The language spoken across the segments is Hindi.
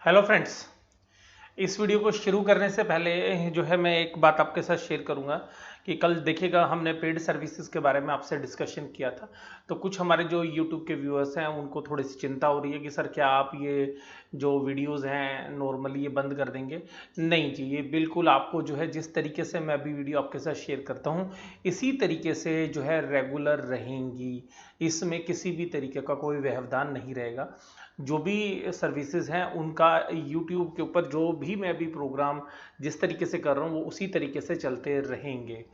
Hello friends. इस वीडियो को शुरू करने से पहले जो है मैं एक बात आपके साथ शेयर करूंगा कि कल देखिएगा हमने पेड सर्विसेज के बारे में आपसे डिस्कशन किया था। तो कुछ हमारे जो यूट्यूब के व्यूअर्स हैं उनको थोड़ी सी चिंता हो रही है कि सर क्या आप ये जो वीडियोस हैं नॉर्मली ये बंद कर देंगे। नहीं जी, ये बिल्कुल आपको जो है जिस तरीके से मैं अभी वीडियो आपके साथ शेयर करता हूँ इसी तरीके से जो है रेगुलर रहेंगी। इसमें किसी भी तरीके का कोई व्यवधान नहीं रहेगा। जो भी सर्विसेज हैं उनका यूट्यूब के ऊपर जो भी मैं भी प्रोग्राम जिस तरीके से कर रहा हूँ वो उसी तरीके से चलते रहेंगे।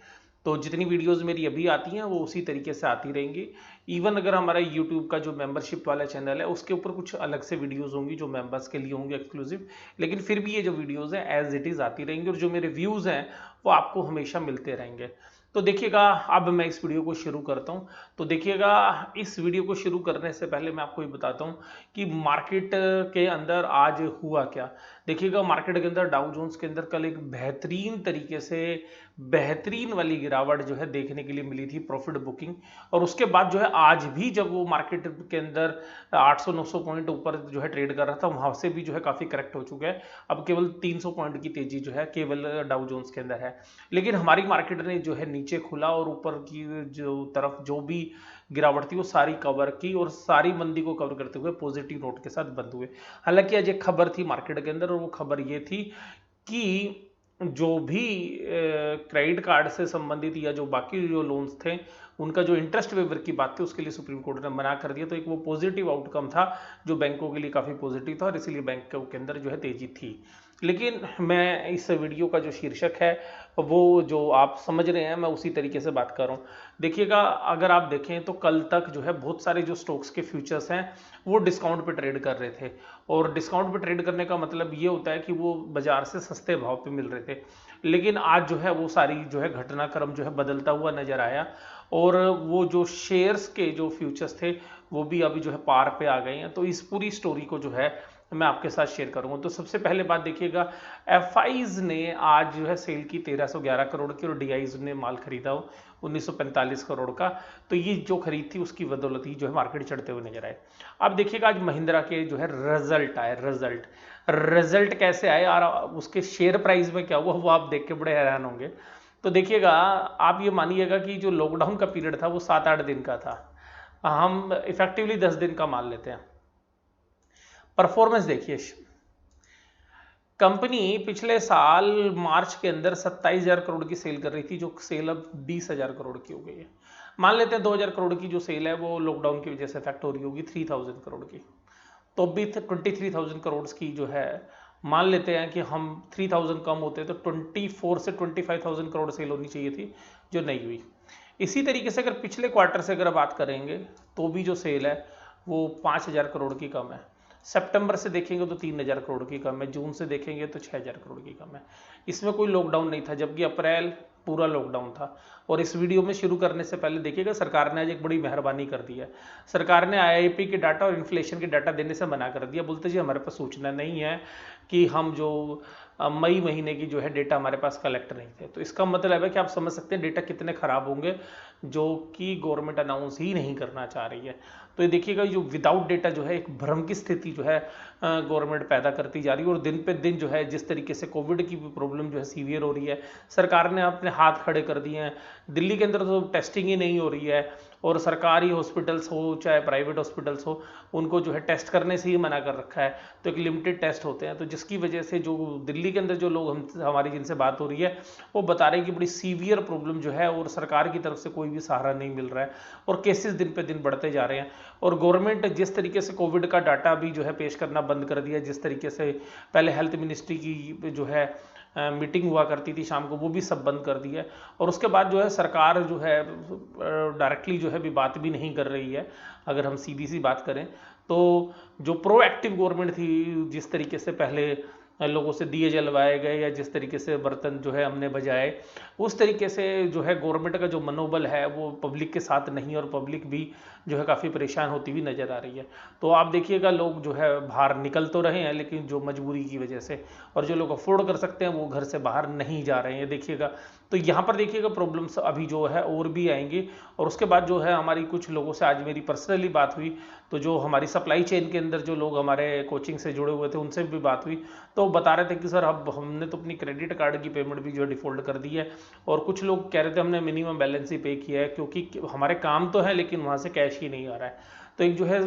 तो जितनी वीडियोस मेरी अभी आती हैं वो उसी तरीके से आती रहेंगी। इवन अगर हमारा यूट्यूब का जो मेंबरशिप वाला चैनल है उसके ऊपर कुछ अलग से वीडियोस होंगी जो मेंबर्स के लिए होंगे एक्सक्लूसिव, लेकिन फिर भी ये जो वीडियोस हैं एज इट इज़ आती रहेंगी और जो मेरे व्यूज़ हैं वो आपको हमेशा मिलते रहेंगे। तो देखिएगा, अब मैं इस वीडियो को शुरू करता हूँ। तो देखिएगा, इस वीडियो को शुरू करने से पहले मैं आपको ये बताता हूँ कि मार्केट के अंदर आज हुआ क्या। देखिएगा, मार्केट के अंदर डाउ जोन्स के अंदर कल एक बेहतरीन तरीके से बेहतरीन वाली गिरावट जो है देखने के लिए मिली थी प्रॉफिट बुकिंग। और उसके बाद जो है आज भी जब वो मार्केट के अंदर 800-900 पॉइंट ऊपर जो है ट्रेड कर रहा था वहां से भी जो है काफी करेक्ट हो चुका है। अब केवल 300 पॉइंट की तेजी जो है केवल डाउ जोन्स के अंदर है। लेकिन हमारी मार्केट ने जो है नीचे खुला और ऊपर की जो तरफ जो भी गिरावट थी वो सारी कवर की और सारी मंदी को कवर करते हुए पॉजिटिव नोट के साथ बंद हुए। हालांकि आज एक खबर थी मार्केट के अंदर और वो खबर ये थी कि जो भी क्रेडिट कार्ड से संबंधित या जो बाकी जो लोन्स थे उनका जो इंटरेस्ट वेवर की बात थी उसके लिए सुप्रीम कोर्ट ने मना कर दिया। तो एक वो पॉजिटिव आउटकम था जो बैंकों के लिए काफ़ी पॉजिटिव था और इसीलिए बैंकों के अंदर जो है तेजी थी। लेकिन मैं इस वीडियो का जो शीर्षक है वो जो आप समझ रहे हैं मैं उसी तरीके से बात कर रहा हूँ। देखिएगा, अगर आप देखें तो कल तक जो है बहुत सारे जो स्टॉक्स के फ्यूचर्स हैं वो डिस्काउंट पे ट्रेड कर रहे थे। और डिस्काउंट पे ट्रेड करने का मतलब ये होता है कि वो बाजार से सस्ते भाव पे मिल रहे थे। लेकिन आज जो है वो सारी जो है घटनाक्रम जो है बदलता हुआ नजर आया और वो जो शेयर्स के जो फ्यूचर्स थे वो भी अभी जो है पार पे आ गए हैं। तो इस पूरी स्टोरी को जो है मैं आपके साथ शेयर करूंगा। तो सबसे पहले बात देखिएगा, एफआईज ने आज जो है सेल की 1311 करोड़ की और डीआईज ने माल खरीदा 1945 करोड़ का। तो ये जो खरीद थी उसकी बदौलत ही जो है मार्केट चढ़ते हुए नजर आए। अब देखिएगा, आज महिंद्रा के जो है रिजल्ट आए। रिजल्ट कैसे आए और उसके शेयर प्राइस में क्या हुआ वो आप देख के बड़े हैरान होंगे। तो देखिएगा, आप ये मानिएगा कि जो लॉकडाउन का पीरियड था वो 7-8 दिन का था। हम इफेक्टिवली 10 दिन का मान लेते हैं। परफॉर्मेंस देखिए, कंपनी पिछले साल मार्च के अंदर 27,000 करोड़ की सेल कर रही थी जो सेल अब 20,000 करोड़ की हो गई है। मान लेते हैं 2,000 करोड़ की जो सेल है वो लॉकडाउन की वजह से इफेक्ट हो रही होगी 3,000 करोड़ की। तो भी 23,000 करोड़ की जो है, मान लेते हैं कि हम 3,000 कम होते हैं तो 24 से 25,000 करोड़ सेल होनी चाहिए थी जो नहीं हुई। इसी तरीके से अगर पिछले क्वार्टर से अगर बात करेंगे तो भी जो सेल है वो 5,000 करोड़ की कम है। सितंबर से देखेंगे तो 3,000 करोड़ की कम है, जून से देखेंगे तो 6,000 करोड़ की कम है। इसमें कोई लॉकडाउन नहीं था, जबकि अप्रैल पूरा लॉकडाउन था। और इस वीडियो में शुरू करने से पहले देखिएगा, सरकार ने आज एक बड़ी मेहरबानी कर दी है। सरकार ने आईआईपी के डाटा और इन्फ्लेशन के डाटा देने से मना कर दिया। बोलते जी हमारे पास सूचना नहीं है कि हम जो मई महीने की जो है डेटा हमारे पास कलेक्ट नहीं थे। तो इसका मतलब है कि आप समझ सकते हैं डेटा कितने खराब होंगे जो कि गवर्नमेंट अनाउंस ही नहीं करना चाह रही है। तो ये देखिएगा, जो विदाउट डेटा जो है एक भ्रम की स्थिति जो है गवर्नमेंट पैदा करती जा रही है। और दिन पे दिन जो है जिस तरीके से कोविड की भी प्रॉब्लम जो है सीवियर हो रही है, सरकार ने अपने हाथ खड़े कर दिए हैं। दिल्ली के अंदर तो टेस्टिंग ही नहीं हो रही है और सरकारी हॉस्पिटल्स हो चाहे प्राइवेट हॉस्पिटल्स हो उनको जो है टेस्ट करने से ही मना कर रखा है। तो एक लिमिटेड टेस्ट होते हैं, तो जिसकी वजह से जो दिल्ली के अंदर जो लोग हमारी जिनसे बात हो रही है वो बता रहे हैं कि बड़ी सीवियर प्रॉब्लम जो है और सरकार की तरफ से कोई भी सहारा नहीं मिल रहा है और केसेस दिन पे दिन बढ़ते जा रहे हैं। और गवर्नमेंट जिस तरीके से कोविड का डाटा भी जो है पेश करना बंद कर दिया, जिस तरीके से पहले हेल्थ मिनिस्ट्री की जो है मीटिंग हुआ करती थी शाम को, वो भी सब बंद कर दिया है। और उसके बाद जो है सरकार जो है डायरेक्टली जो है भी बात भी नहीं कर रही है। अगर हम सीधी सी बात करें तो जो प्रोएक्टिव गवर्नमेंट थी, जिस तरीके से पहले लोगों से दिए जलवाए गए या जिस तरीके से बर्तन जो है हमने बजाए, उस तरीके से जो है गवर्नमेंट का जो मनोबल है वो पब्लिक के साथ नहीं, और पब्लिक भी जो है काफ़ी परेशान होती हुई नज़र आ रही है। तो आप देखिएगा लोग जो है बाहर निकल तो रहे हैं, लेकिन जो मजबूरी की वजह से, और जो लोग अफोर्ड कर सकते हैं वो घर से बाहर नहीं जा रहे हैं, देखिएगा। तो यहाँ पर देखिएगा प्रॉब्लम्स अभी जो है और भी आएंगी। और उसके बाद जो है हमारी कुछ लोगों से आज मेरी पर्सनली बात हुई, तो जो हमारी सप्लाई चेन के अंदर जो लोग हमारे कोचिंग से जुड़े हुए थे उनसे भी बात हुई, तो वो बता रहे थे कि सर अब हमने तो अपनी क्रेडिट कार्ड की पेमेंट भी जो है डिफ़ॉल्ट कर दी है, और कुछ लोग कह रहे थे हमने मिनिमम बैलेंस ही पे किया है, क्योंकि हमारे काम तो है लेकिन वहाँ से कैश ही नहीं आ रहा है। तो एक जो है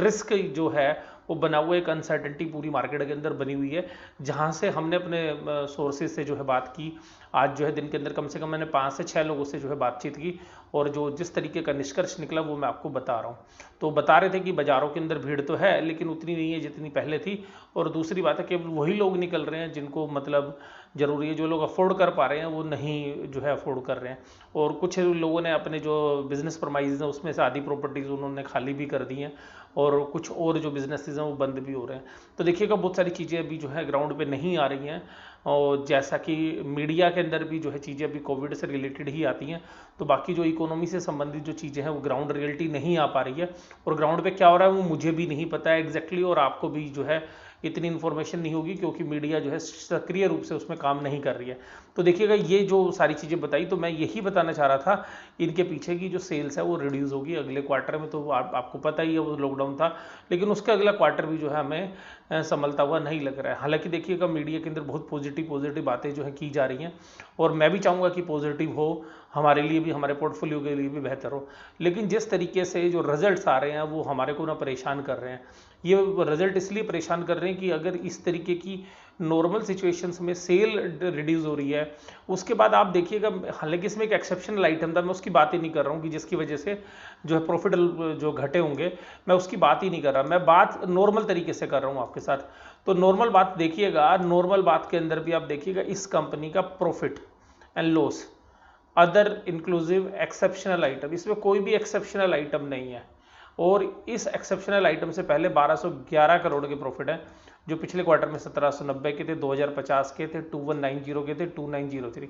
रिस्क जो है वो बना हुआ, एक अनसर्टेनिटी पूरी मार्केट के अंदर बनी हुई है, जहाँ से हमने अपने सोर्सेज से जो है बात की। आज जो है दिन के अंदर कम से कम मैंने 5 से 6 लोगों से जो है बातचीत की, और जो जिस तरीके का निष्कर्ष निकला वो मैं आपको बता रहा हूँ। तो बता रहे थे कि बाज़ारों के अंदर भीड़ तो है लेकिन उतनी नहीं है जितनी पहले थी, और दूसरी बात है कि वही लोग निकल रहे हैं जिनको मतलब ज़रूरी है, जो लोग अफोर्ड कर पा रहे हैं वो नहीं जो है अफोर्ड कर रहे हैं। और कुछ लोगों ने अपने जो बिज़नेस प्रमाइज़ हैं उसमें से आधी प्रॉपर्टीज़ उन्होंने खाली भी कर दी हैं, और कुछ और जो बिजनेसेस हैं वो बंद भी हो रहे हैं। तो देखिएगा बहुत सारी चीज़ें अभी जो है ग्राउंड पे नहीं आ रही हैं, और जैसा कि मीडिया के अंदर भी जो है चीज़ें अभी कोविड से रिलेटेड ही आती हैं, तो बाकी जो इकोनॉमी से संबंधित जो चीज़ें हैं वो ग्राउंड रियलिटी नहीं आ पा रही है, और ग्राउंड पे क्या हो रहा है वो मुझे भी नहीं पता है एग्जैक्टली, और आपको भी जो है इतनी इन्फॉर्मेशन नहीं होगी, क्योंकि मीडिया जो है सक्रिय रूप से उसमें काम नहीं कर रही है। तो देखिएगा ये जो सारी चीज़ें बताई, तो मैं यही बताना चाह रहा था, इनके पीछे की जो सेल्स है वो रिड्यूस होगी अगले क्वार्टर में। तो आपको पता ही है वो लॉकडाउन था, लेकिन उसका अगला क्वार्टर भी जो है हमें संभलता हुआ नहीं लग रहा है। हालांकि देखिएगा मीडिया के अंदर बहुत पॉजिटिव बातें जो है की जा रही हैं, और मैं भी चाहूँगा कि पॉजिटिव हो, हमारे लिए भी, हमारे पोर्टफोलियो के लिए भी बेहतर हो। लेकिन जिस तरीके से जो रिजल्ट्स आ रहे हैं वो हमारे को ना परेशान कर रहे हैं। ये रिजल्ट इसलिए परेशान कर रहे हैं कि अगर इस तरीके की नॉर्मल सिचुएशंस में सेल रिड्यूस हो रही है, उसके बाद आप देखिएगा, हालांकि इसमें एक एक्सेप्शनल आइटम था, मैं उसकी बात ही नहीं कर रहा हूँ कि जिसकी वजह से जो है प्रॉफिट जो घटे होंगे, मैं उसकी बात ही नहीं कर रहा, मैं बात नॉर्मल तरीके से कर रहा हूँ आपके साथ। तो नॉर्मल बात देखिएगा, नॉर्मल बात के अंदर भी आप देखिएगा इस कंपनी का profit and loss, other inclusive exceptional item, इसमें कोई भी एक्सेप्शनल आइटम नहीं है। और इस एक्सेप्शनल आइटम से पहले 1211 करोड़ के प्रॉफिट है, जो पिछले क्वार्टर में 1790 के थे, 2050 के थे, 2190 के थे, 2903,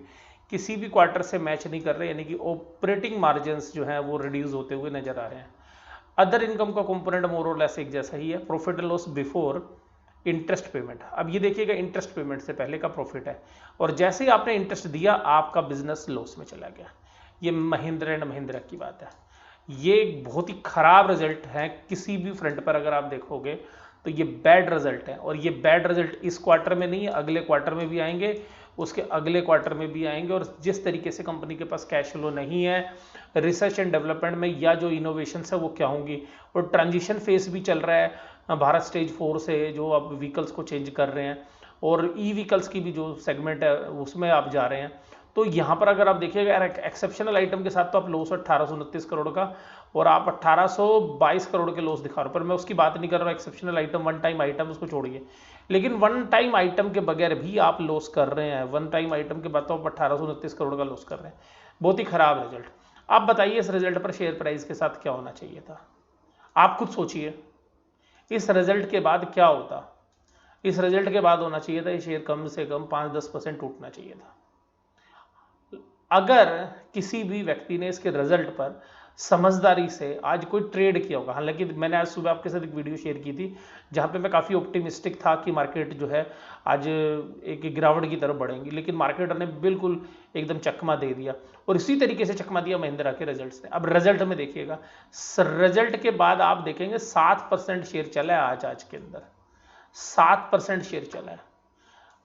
किसी भी क्वार्टर से मैच नहीं कर रहे, यानी कि ऑपरेटिंग मार्जिन्स जो हैं वो रिड्यूस होते हुए नजर आ रहे हैं। अदर इनकम का कंपोनेंट मोर और लेस एक जैसा ही है, profit and loss before interest payment. अब ये देखिएगा इंटरेस्ट पेमेंट से पहले का प्रॉफिट है, और जैसे ही आपने इंटरेस्ट दिया आपका बिजनेस लॉस में चला गया। ये महिंद्रा एंड महिंद्रा की बात है। ये एक बहुत ही खराब रिजल्ट है किसी भी फ्रंट पर, अगर आप देखोगे तो ये बैड रिजल्ट है, और ये बैड रिजल्ट इस क्वार्टर में नहीं है, अगले क्वार्टर में भी आएंगे, उसके अगले क्वार्टर में भी आएंगे। और जिस तरीके से कंपनी के पास कैश फ्लो नहीं है, रिसर्च एंड डेवलपमेंट में या जो इनोवेशन है वो क्या होंगी, और ट्रांजिशन फेज भी चल रहा है भारत स्टेज 4 से, जो अब व्हीकल्स को चेंज कर रहे हैं, और ई व्हीकल्स की भी जो सेगमेंट है उसमें आप जा रहे हैं। तो यहाँ पर अगर आप देखिएगा एक्सेप्शनल आइटम के साथ तो आप लॉस 1829 करोड़ का, और आप 1822 करोड़ के लॉस दिखा रहे हो, पर मैं उसकी बात नहीं कर रहा हूँ, exceptional item, one time item, उसको छोड़िए। लेकिन वन टाइम आइटम के बगैर भी आप लॉस कर रहे हैं, वन टाइम आइटम के बाद तो आप 1829 करोड़ का लॉस कर रहे हैं। बहुत ही खराब रिजल्ट। आप बताइए इस रिजल्ट पर शेयर प्राइस के साथ क्या होना चाहिए था? आप खुद सोचिए, इस रिजल्ट के बाद क्या होता? इस रिजल्ट के बाद होना चाहिए था ये शेयर कम से कम 5-10% टूटना चाहिए था। अगर किसी भी व्यक्ति ने इसके रिजल्ट पर समझदारी से आज कोई ट्रेड किया होगा, हालांकि मैंने आज सुबह आपके साथ एक वीडियो शेयर की थी जहां पे मैं काफ़ी ऑप्टिमिस्टिक था कि मार्केट जो है आज एक गिरावट की तरफ बढ़ेंगी, लेकिन मार्केट ने बिल्कुल एकदम चकमा दे दिया, और इसी तरीके से चकमा दिया महिंद्रा के रिजल्ट्स ने। अब रिजल्ट में देखिएगा, रिजल्ट के बाद आप देखेंगे 7% शेयर चला है आज के अंदर, 7% शेयर चला है।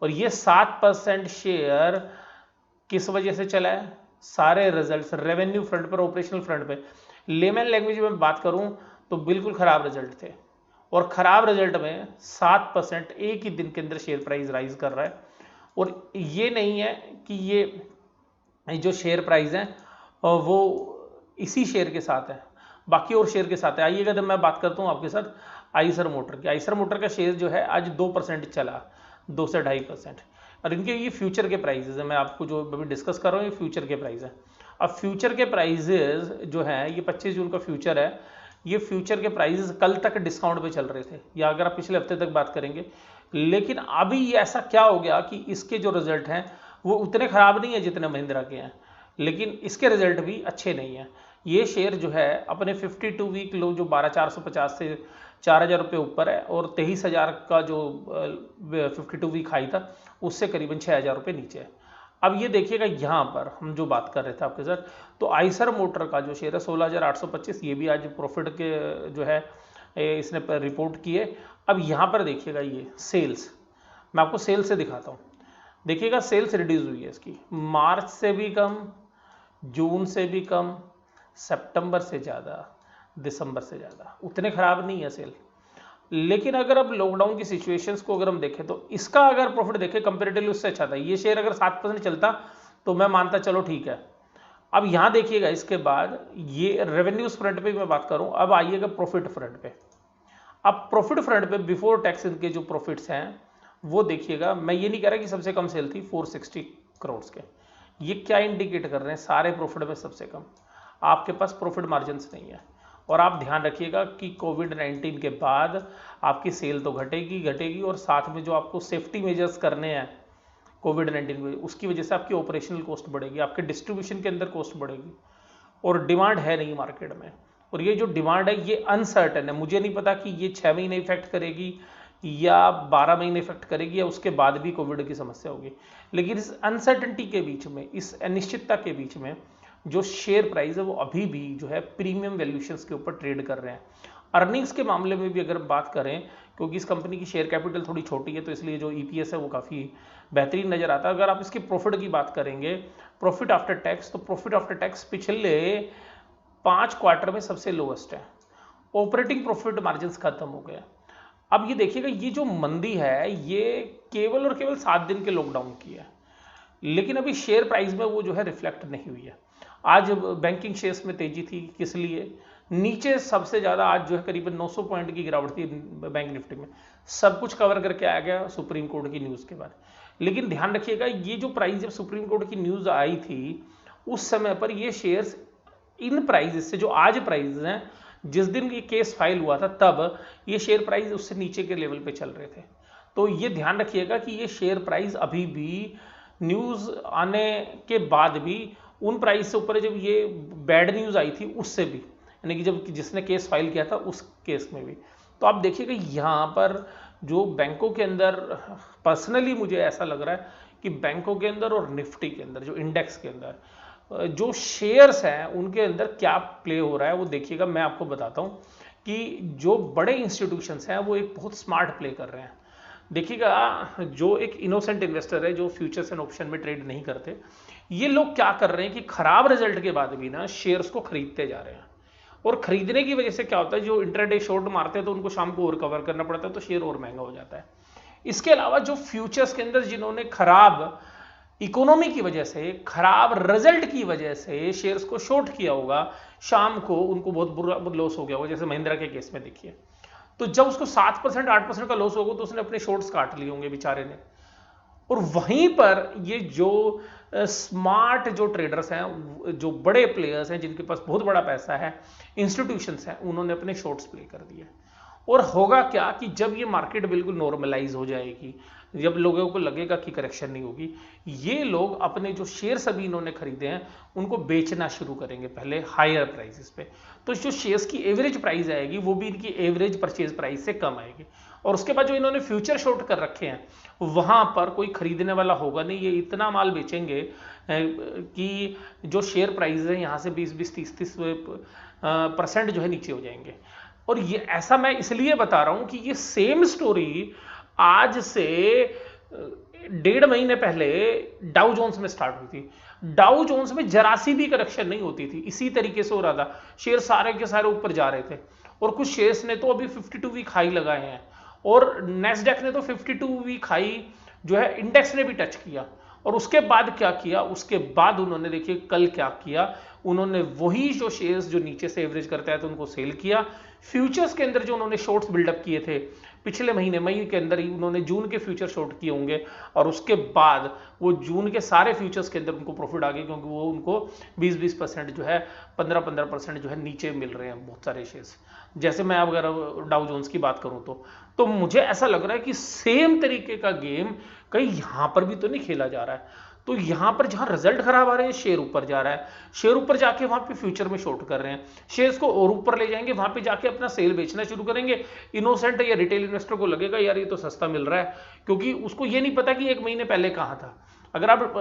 और ये 7% शेयर किस वजह से चला है? सारे रिजल्ट्स रेवेन्यू फ्रंट पर, ऑपरेशनल फ्रंट पे, लेमन लैंग्वेज में बात करूं तो बिल्कुल खराब रिजल्ट थे, और खराब रिजल्ट में 7% एक ही दिन के अंदर शेयर प्राइस राइज कर रहा है। और ये नहीं है कि ये जो शेयर प्राइस है वो इसी शेयर के साथ है, बाकी और शेयर के साथ है। आइएगा जब मैं बात करता हूँ आपके साथ आइसर मोटर की, आइसर मोटर का शेयर जो है आज 2% चला, 2 से 2.5%, और इनके ये फ्यूचर के प्राइजेज है, मैं आपको जो अभी डिस्कस कर रहा हूँ ये फ्यूचर के प्राइस है। अब फ्यूचर के प्राइजेज जो हैं, ये 25 जून का फ्यूचर है, ये फ्यूचर के प्राइसेस कल तक डिस्काउंट पे चल रहे थे, या अगर आप पिछले हफ्ते तक बात करेंगे। लेकिन अभी ये ऐसा क्या हो गया कि इसके जो रिजल्ट हैं वो उतने खराब नहीं है जितने महिंद्रा के हैं, लेकिन इसके रिजल्ट भी अच्छे नहीं हैं। ये शेयर जो है अपने 52 वीक लो जो 12,450 से 4,000 रुपये ऊपर है, और 23,000 का जो 52 वीक हाई था उससे करीबन 6,000 रुपये नीचे है। अब ये देखिएगा यहाँ पर हम जो बात कर रहे थे आपके साथ, तो आइसर मोटर का जो शेयर है 16,825, ये भी आज प्रॉफिट के जो है इसने रिपोर्ट किए। अब यहाँ पर देखिएगा ये सेल्स, मैं आपको सेल्स से दिखाता हूँ। देखिएगा सेल्स रिड्यूस हुई है इसकी, मार्च से भी कम, जून से भी कम, सितंबर से ज़्यादा, दिसंबर से ज़्यादा, उतने ख़राब नहीं है सेल। लेकिन अगर अब लॉकडाउन की सिचुएशंस को अगर हम देखें तो इसका अगर प्रॉफिट देखें कंपेरेटिवली उससे अच्छा था। ये शेयर अगर 7% चलता तो मैं मानता चलो ठीक है। अब यहाँ देखिएगा इसके बाद ये रेवेन्यूज फ्रंट पे मैं बात करूँ, अब आइएगा प्रॉफिट फ्रंट पे। अब प्रॉफिट फ्रंट पे बिफोर टैक्स इनके जो प्रॉफिट्स हैं वो देखिएगा, मैं ये नहीं कह रहा कि सबसे कम सेल थी 460 करोड़ के। ये क्या इंडिकेट कर रहे हैं, सारे प्रॉफिट में सबसे कम आपके पास प्रॉफिट मार्जिन्स नहीं है। और आप ध्यान रखिएगा कि कोविड-19 के बाद आपकी सेल तो घटेगी और साथ में जो आपको सेफ्टी मेजर्स करने हैं कोविड-19 में, उसकी वजह से आपकी ऑपरेशनल कॉस्ट बढ़ेगी, आपके डिस्ट्रीब्यूशन के अंदर कॉस्ट बढ़ेगी, और डिमांड है नहीं मार्केट में। और ये जो डिमांड है ये अनसर्टेन है, मुझे नहीं पता कि ये 6 महीने इफेक्ट करेगी या 12 महीने इफेक्ट करेगी या उसके बाद भी कोविड की समस्या होगी। लेकिन इस अनसर्टेनिटी के बीच में, इस अनिश्चितता के बीच में जो शेयर प्राइस है वो अभी भी जो है प्रीमियम वैल्यूएशंस के ऊपर ट्रेड कर रहे हैं। अर्निंग्स के मामले में भी अगर बात करें, क्योंकि इस कंपनी की शेयर कैपिटल थोड़ी छोटी है तो इसलिए जो ईपीएस है वो काफ़ी बेहतरीन नज़र आता है। अगर आप इसके प्रॉफिट की बात करेंगे, प्रॉफिट आफ्टर टैक्स, तो प्रॉफिट आफ्टर टैक्स पिछले 5 क्वार्टर में सबसे लोएस्ट है। ऑपरेटिंग प्रॉफिट मार्जिन खत्म हो गया। अब ये देखिएगा ये जो मंदी है ये केवल और केवल 7 दिन के लॉकडाउन की है, लेकिन अभी शेयर प्राइस में वो जो है रिफ्लेक्ट नहीं हुई है। आज बैंकिंग शेयर्स में तेजी थी, किस लिए? नीचे सबसे ज़्यादा आज जो है करीबन 900 पॉइंट की गिरावट थी बैंक निफ्टी में। सब कुछ कवर करके आ गया सुप्रीम कोर्ट की न्यूज़ के बाद। लेकिन ध्यान रखिएगा ये जो प्राइस जब सुप्रीम कोर्ट की न्यूज़ आई थी उस समय पर ये शेयर्स इन प्राइस से जो आज प्राइस हैं, जिस दिन ये केस फाइल हुआ था तब ये शेयर प्राइस उससे नीचे के लेवल पे चल रहे थे। तो ये ध्यान रखिएगा कि ये शेयर प्राइस अभी भी न्यूज़ आने के बाद भी उन प्राइस से ऊपर है। जब ये बैड न्यूज़ आई थी उससे भी, यानी कि जब जिसने केस फाइल किया था उस केस में भी। तो आप देखिएगा यहाँ पर जो बैंकों के अंदर, पर्सनली मुझे ऐसा लग रहा है कि बैंकों के अंदर और निफ्टी के अंदर जो इंडेक्स के अंदर जो शेयर्स हैं उनके अंदर क्या प्ले हो रहा है वो देखिएगा। मैं आपको बताता हूँ कि जो बड़े इंस्टीट्यूशंस हैं वो एक बहुत स्मार्ट प्ले कर रहे हैं। देखिएगा जो एक इनोसेंट इन्वेस्टर है जो फ्यूचर्स एंड ऑप्शन में ट्रेड नहीं करते, ये लोग क्या कर रहे हैं कि खराब रिजल्ट के बाद भी ना शेयर्स को खरीदते जा रहे हैं। और खरीदने की वजह से क्या होता है, जो इंट्राडे शॉर्ट मारते हैं तो उनको शाम को और कवर करना पड़ता है तो शेयर और महंगा हो जाता है। इसके अलावा जो फ्यूचर्स के अंदर जिन्होंने खराब इकोनॉमी की वजह से, खराब रिजल्ट की वजह से शेयर्स को शॉर्ट किया होगा, शाम को उनको बहुत बुरा लॉस हो गया होगा, जैसे महिंद्रा के केस में देखिए। तो जब उसको 7% 8% का लॉस होगा तो उसने अपने शॉर्ट्स काट लिए होंगे बेचारे ने। और वहीं पर ये जो स्मार्ट जो ट्रेडर्स हैं, जो बड़े प्लेयर्स हैं जिनके पास बहुत बड़ा पैसा है, इंस्टीट्यूशंस हैं, उन्होंने अपने शॉर्ट्स प्ले कर दिए। और होगा क्या कि जब ये मार्केट बिल्कुल नॉर्मलाइज हो जाएगी, जब लोगों को लगेगा कि करेक्शन नहीं होगी, ये लोग अपने जो शेयर्स अभी इन्होंने खरीदे हैं उनको बेचना शुरू करेंगे पहले हायर प्राइसेस पे। तो जो शेयर्स की एवरेज प्राइस आएगी वो भी इनकी एवरेज परचेज प्राइस से कम आएगी। और उसके बाद जो इन्होंने फ्यूचर शॉर्ट कर रखे हैं वहां पर कोई खरीदने वाला होगा नहीं। ये इतना माल बेचेंगे कि जो शेयर प्राइस है यहाँ से 20-20, 30-30% जो है नीचे हो जाएंगे। और ये ऐसा मैं इसलिए बता रहा हूं कि ये सेम स्टोरी आज से 1.5 महीने पहले डाउ जोन्स में स्टार्ट हुई थी। डाउ जोन्स में जरासी भी करेक्शन नहीं होती थी, इसी तरीके से हो रहा था। शेयर सारे के सारे ऊपर जा रहे थे और कुछ शेयर्स ने तो अभी 52 वीक हाई लगाए हैं और नेस्डैक ने तो 52 वीक हाई जो है इंडेक्स ने भी टच किया। और उसके बाद क्या किया, उसके बाद उन्होंने देखिए कल क्या किया, उन्होंने वही जो शेयर्स जो नीचे से एवरेज करता है तो उनको सेल किया। फ्यूचर्स के अंदर जो उन्होंने शॉर्ट्स बिल्डअप किए थे पिछले महीने मई के अंदर ही उन्होंने जून के फ्यूचर शॉर्ट किए होंगे और उसके बाद वो जून के सारे फ्यूचर्स के अंदर उनको प्रॉफिट आ गया, क्योंकि वो उनको 20% जो है 15% जो है नीचे मिल रहे हैं बहुत सारे शेयर्स। जैसे मैं अगर डाउ जोन्स की बात करूं तो मुझे ऐसा लग रहा है कि सेम तरीके का गेम कहीं यहां पर भी तो नहीं खेला जा रहा है। तो यहां पर जहां रिजल्ट खराब आ रहे हैं, शेयर ऊपर जा रहा है, शेयर ऊपर जाके वहां पे फ्यूचर में शॉर्ट कर रहे हैं, शेयर्स को और ऊपर ले जाएंगे, वहां पे जाके अपना सेल बेचना शुरू करेंगे। इनोसेंट या रिटेल इन्वेस्टर को लगेगा यार ये तो सस्ता मिल रहा है, क्योंकि उसको ये नहीं पता कि एक महीने पहले कहां था। अगर आप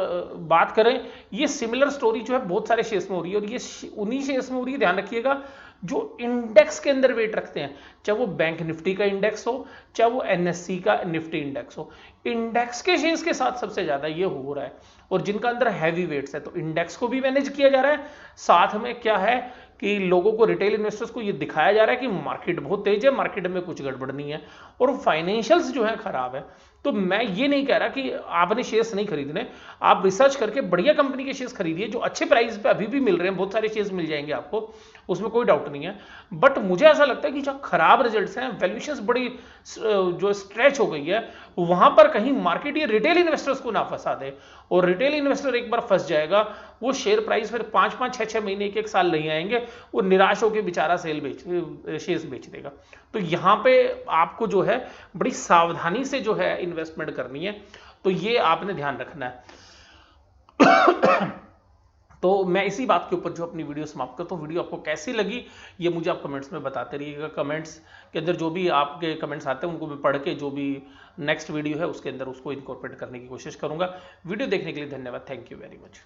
बात करें, ये सिमिलर स्टोरी जो है बहुत सारे शेयर्स में हो रही है, और ये उन्हीं शेयर्स में हो रही है, ध्यान रखिएगा, जो इंडेक्स के अंदर वेट रखते हैं, चाहे वो बैंक निफ्टी का इंडेक्स हो, चाहे वो एनएससी का निफ्टी इंडेक्स हो। इंडेक्स के शेयर्स के साथ सबसे ज्यादा ये हो रहा है, और जिनका अंदर हैवी वेट्स है, तो इंडेक्स को भी मैनेज किया जा रहा है। साथ में क्या है कि लोगों को, रिटेल इन्वेस्टर्स को ये दिखाया जा रहा है कि मार्केट बहुत तेज है, मार्केट में कुछ गड़बड़ नहीं है, और फाइनेंशियल्स जो है खराब है। तो मैं ये नहीं कह रहा कि आपने शेयर्स नहीं खरीदने, आप रिसर्च करके बढ़िया कंपनी के शेयर्स खरीदिए जो अच्छे प्राइस पे अभी भी मिल रहे हैं, बहुत सारे शेयर्स मिल जाएंगे आपको, उसमें कोई डाउट नहीं है। बट मुझे ऐसा लगता है कि जहाँ खराब रिजल्ट्स हैं, वैल्यूएशंस बड़ी जो स्ट्रेच हो गई है, वहां पर कहीं मार्केट ये रिटेल इन्वेस्टर्स को ना फंसा दे, और रिटेल इन्वेस्टर एक बार फंस जाएगा, वो शेयर प्राइस फिर 5-5, 6-6 महीने, 1-1 साल नहीं आएंगे, वो निराश होकर बेचारा शेयर्स बेच देगा। तो यहां पे आपको जो है बड़ी सावधानी से जो है इन्वेस्टमेंट करनी है, तो ये आपने ध्यान रखना है। तो मैं इसी बात के ऊपर जो अपनी वीडियो समाप्त करता हूँ। वीडियो आपको कैसी लगी ये मुझे आप कमेंट्स में बताते रहिएगा। कमेंट्स के अंदर जो भी आपके कमेंट्स आते हैं उनको मैं पढ़ के जो भी नेक्स्ट वीडियो है उसके अंदर उसको इनकॉर्पोरेट करने की कोशिश करूंगा। वीडियो देखने के लिए धन्यवाद। Thank you very much.